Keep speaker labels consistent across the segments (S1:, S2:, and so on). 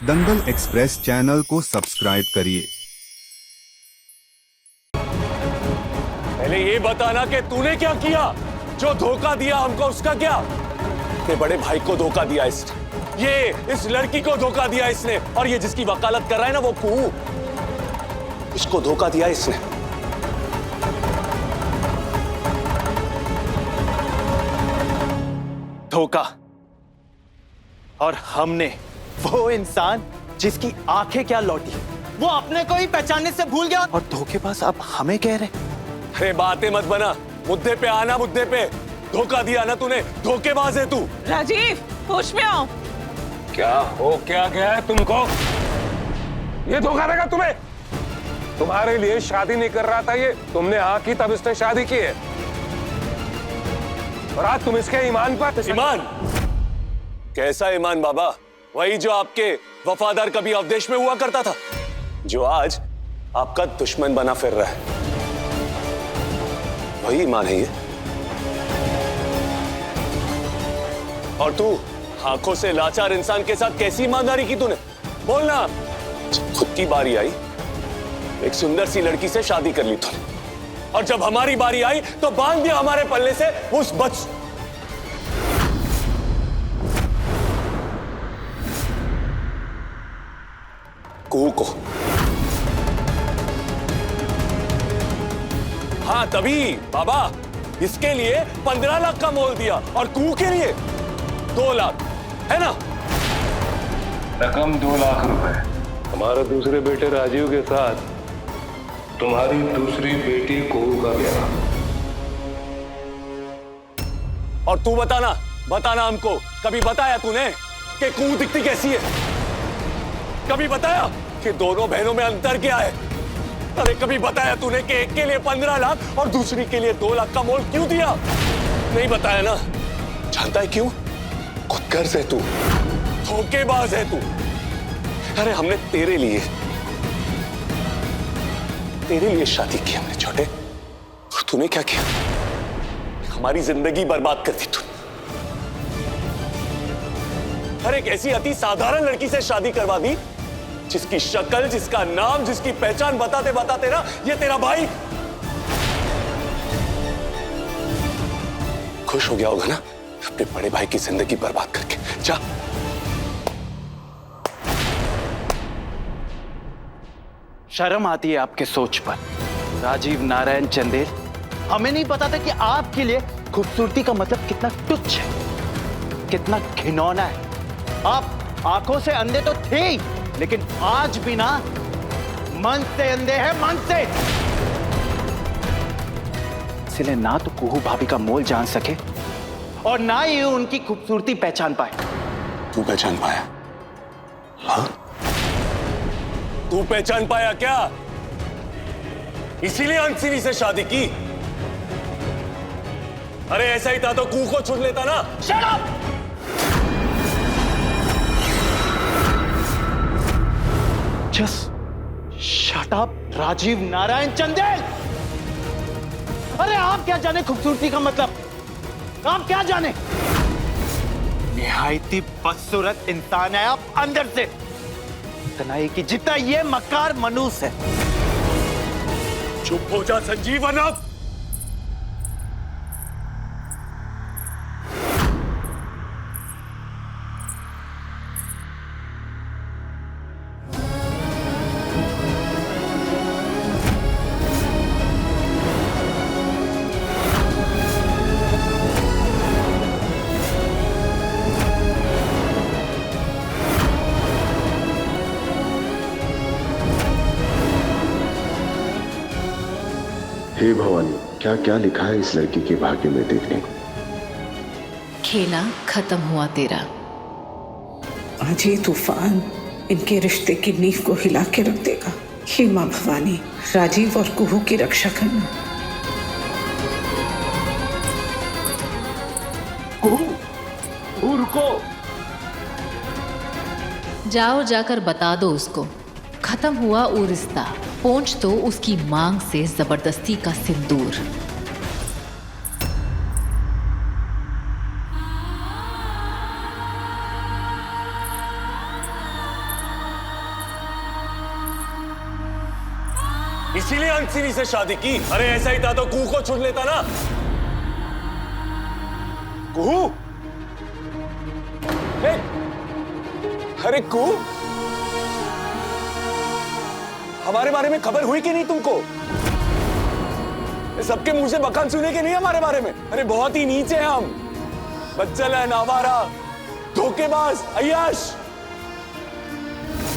S1: दंगल express channel को subscribe करिए।
S2: पहले ये बताना कि तूने क्या किया, जो धोखा दिया हमको उसका क्या? तेरे बड़े भाई को धोखा दिया इसने, ये इस लड़की को धोखा दिया इसने, और ये जिसकी वकालत कर रहा है ना वो कुहू, इसको धोखा दिया इसने।
S3: धोखा। और हमने वो इंसान जिसकी आंखें क्या लौटी, वो अपने को ही पहचानने से भूल गया, और धोखेबाज आप हमें कह रहे।
S2: अरे बातें मत बना, मुद्दे पे आना, मुद्दे पे। धोखा दिया ना तूने, धोखेबाज है तू।
S4: राजीव, होश में आओ।
S5: क्या हो क्या गया है तुमको? ये धोखा देगा तुम्हें? तुम्हारे लिए शादी नहीं कर रहा था ये, तुमने हाँ की तब इसने शादी की है, और आज तुम इसके ईमान पर।
S2: ईमान? कैसा ईमान बाबा? वही जो आपके वफादार कभी अवदेश में हुआ करता था, जो आज आपका दुश्मन बना फिर रहा है, वही ईमान है ये। और तू आंखों से लाचार इंसान के साथ कैसी ईमानदारी की तूने? बोलना। जब खुद की बारी आई, एक सुंदर सी लड़की से शादी कर ली तूने, और जब हमारी बारी आई तो बांध दिया हमारे पल्ले से उस कुहू को। हाँ तभी बाबा, इसके लिए 15 लाख का मोल दिया, और कुहू के लिए 2 लाख, है ना?
S5: रकम 2 लाख रुपए। हमारे दूसरे बेटे राजीव के साथ तुम्हारी दूसरी बेटी कुहू का ब्याह।
S2: और तू बताना हमको, कभी बताया तूने कि कुहू दिखती कैसी है? कभी बताया कि दोनों बहनों में अंतर क्या है? अरे कभी बताया तूने कि एक के लिए 15 लाख और दूसरी के लिए 2 लाख का मोल क्यों दिया? नहीं बताया ना। जानता है क्यों? खुदगर्ज है तू, धोखेबाज है तू। अरे हमने तेरे लिए शादी की हमने छोटे, और तूने क्या किया? हमारी जिंदगी बर्बाद कर दी तूने। अरे एक ऐसी अति साधारण लड़की से शादी करवा दी, जिसकी शक्ल, जिसका नाम, जिसकी पहचान बताते बताते ना ये तेरा भाई खुश हो गया होगा ना अपने बड़े भाई की जिंदगी बर्बाद करके। जा।
S3: शर्म आती है आपके सोच पर, राजीव नारायण चंदेल। हमें नहीं पता था कि आपके लिए खूबसूरती का मतलब कितना तुच्छ है, कितना घिनौना है। आप आंखों से अंधे तो थे ही, लेकिन आज भी ना मन से अंधे हैं, मन से। इसलिए ना तो कुहू भाभी का मोल जान सके, और ना ही उनकी खूबसूरती पहचान पाए।
S2: तू पहचान पाया? हाँ? तू पहचान पाया क्या? इसीलिए अंसिनी से शादी की? अरे ऐसा ही था तो कुहू को चुन लेता ना।
S3: Shut up! Just shut up, Rajiv Narayan Chandel. अरे आप क्या जाने खूबसूरती का मतलब? आप क्या जाने? निहायती बदसूरत इंसान है आप अंदर से, इतना ही कि जितना ये मक्कार मनुष्य है।
S2: चुप हो जा संजीवन अब।
S6: हे भवानी, क्या क्या लिखा है इस लड़की के भाग्य में देखने को?
S7: खेला खत्म हुआ तेरा।
S8: आज ये तूफान इनके रिश्ते की नींव को हिला के रख देगा। हे माँ भवानी, राजीव और कुहू की रक्षा करना।
S5: कुहू रुको।
S7: जाओ जाकर बता दो उसको, खत्म हुआ वो रिश्ता। पोंछ तो उसकी मांग से जबरदस्ती का सिंदूर।
S2: इसीलिए अंसिनी से शादी की। अरे ऐसा ही था तो कुहू को चुन लेता ना। कुहू, अरे कुहू, हमारे बारे में खबर हुई कि नहीं तुमको? सबके मुंह से बखान सुने के नहीं हमारे बारे में? अरे बहुत ही नीचे हैं हम, बच्चल है, नावारा, धोखेबाज, अय्याश।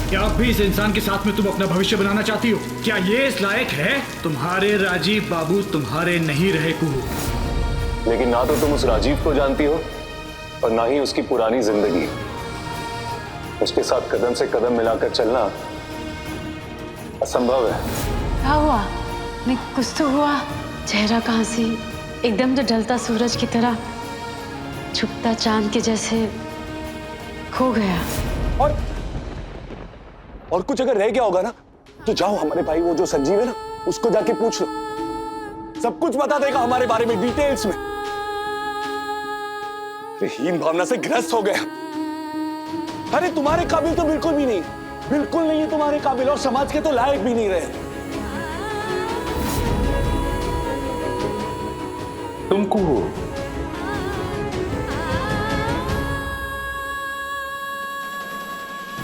S9: क्या अब भी इस इंसान के साथ में तुम अपना भविष्य बनाना चाहती हो? क्या ये इस लायक है? तुम्हारे राजीव बाबू तुम्हारे नहीं रहे कुहू।
S2: लेकिन ना तो तुम उस राजीव को जानती हो और ना ही उसकी पुरानी जिंदगी। उसके साथ कदम से कदम मिलाकर चलना असंभव है।
S10: क्या हुआ? नहीं, कुछ तो हुआ। चेहरा कहाँ से एकदम तो ढलता सूरज की तरह छुपता चांद के जैसे खो गया।
S2: और कुछ अगर रह गया होगा ना तो जाओ, हमारे भाई वो जो संजीव है ना, उसको जाके पूछ लो, सब कुछ बता देगा हमारे बारे में डिटेल्स में। हीन भावना से ग्रस्त हो गया। अरे तुम्हारे काबिल तो बिल्कुल भी नहीं, बिल्कुल नहीं है तुम्हारे काबिल, और समाज के तो लायक भी नहीं रहे।
S6: तुम कुहू,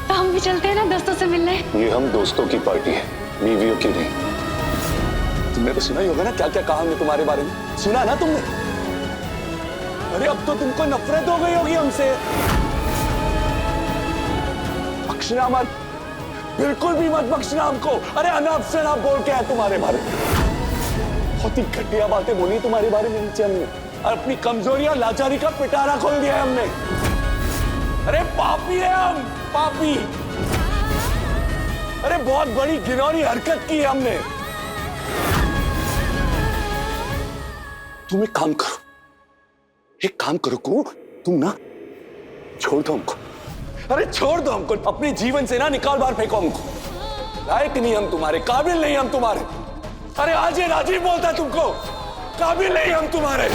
S10: तो हम भी चलते हैं ना दोस्तों से मिलने।
S2: ये हम दोस्तों की पार्टी है, बीवियों की नहीं। तुमने तो सुना ही होगा ना क्या क्या कहा हमने तुम्हारे बारे में, सुना ना तुमने? अरे अब तो तुमको नफरत हो गई होगी हमसे। बख्शना मत, बिल्कुल भी मत बख्शना हमको। अरे अनाप शनाप बोल के है तुम्हारे बारे में, बहुत ही घटिया बातें बोली तुम्हारे बारे में नीचे हमने, और अपनी कमजोरी और लाचारी का पिटारा खोल दिया है हमने। अरे पापी है हम, पापी। अरे बहुत बड़ी घिनौनी हरकत की है हमने। तुम एक काम करो, एक काम करो को, तुम ना छोड़ दो हमको। अरे छोड़ दो हमको, अपने जीवन से ना निकाल बाहर फेंको हमको। लायक नहीं हम तुम्हारे, काबिल नहीं हम तुम्हारे। अरे आज ये राजीव बोलता तुमको, काबिल नहीं हम तुम्हारे।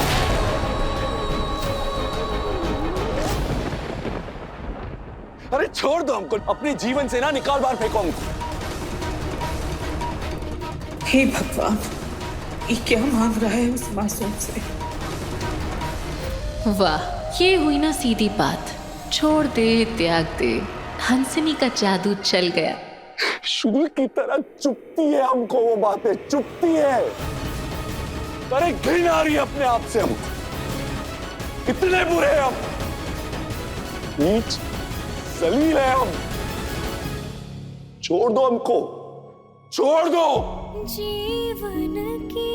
S2: अरे छोड़ दो हमको, अपने जीवन से ना निकाल बाहर फेंको हमको।
S8: हे भगवान, ये क्या मांग रहा है उस मासूम से?
S7: वाह, ये हुई ना सीधी बात। छोड़ दे, त्याग दे, हंसनी का जादू चल गया।
S2: शुरू की तरह चुपती है हमको वो बातें, चुपती है। अरे घिन आ रही है अपने आप से हमको, इतने बुरे हैं हम, नीच जलील है हम। छोड़ दो हमको, छोड़ दो।
S11: जीवन की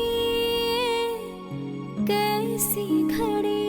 S11: कैसी घड़ी